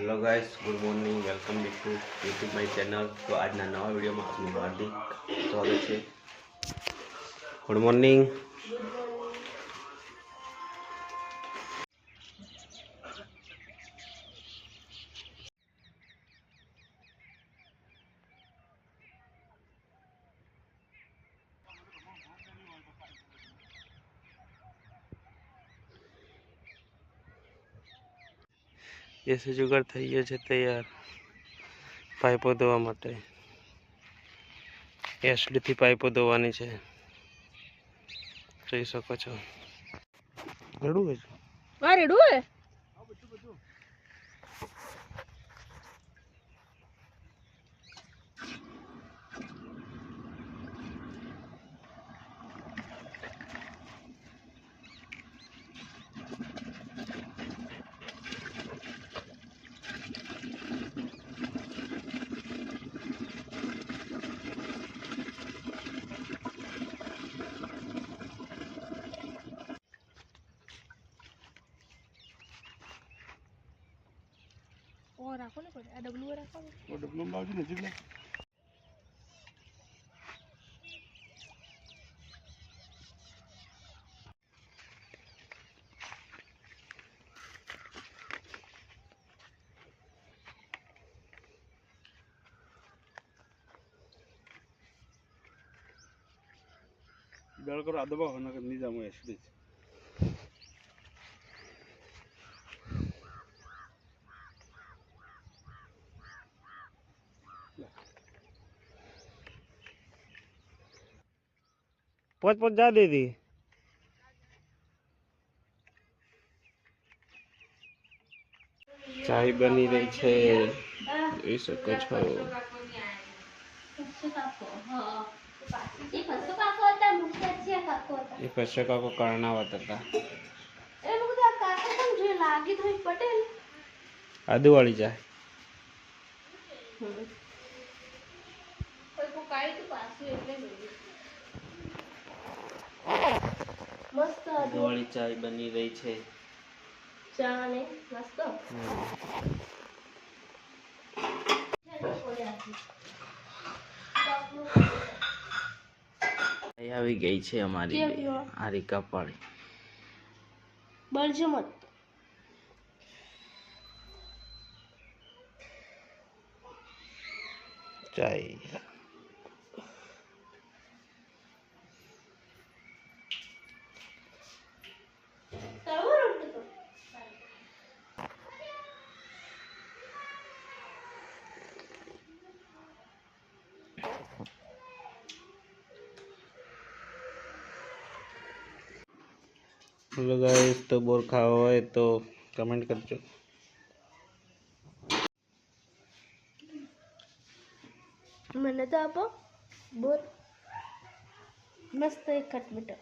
Hello guys, good morning, welcome back to YouTube my channel. तो आज नवा video में आपનું હાર્દિક સ્વાગત છે। Good morning. जैसे जुगाड़ થઈ ગયો છે તૈયાર પાઇપો ધોવા માટે। એસડી થી પાઇપો ધોવાની છે, જોઈ શકો છો। રેડું છે? હા રેડું છે। આ બધું और રાખો ને કોઈ આ ડબલું રાખો ને ડબલું લાવજો નજીક લે। डाल करो आदबा होना कर नहीं जाऊँ ऐसे 5 जा दे दी। ચાય બની રહી છે, જોઈ શકો છો। ये पैसे का को करना होता था। आदू वाली चाय मस्त आदू वाली चाय बनी रही है। ચા ને નાસ્તો આવી ગઈ છે અમારી આરિકા પાડી બળજો મત ચાય। हेलो गाइस, तो बोर खाओ है तो कमेंट करजो। મને તો આપો બોર મસ્ત એક ખટમીઠો।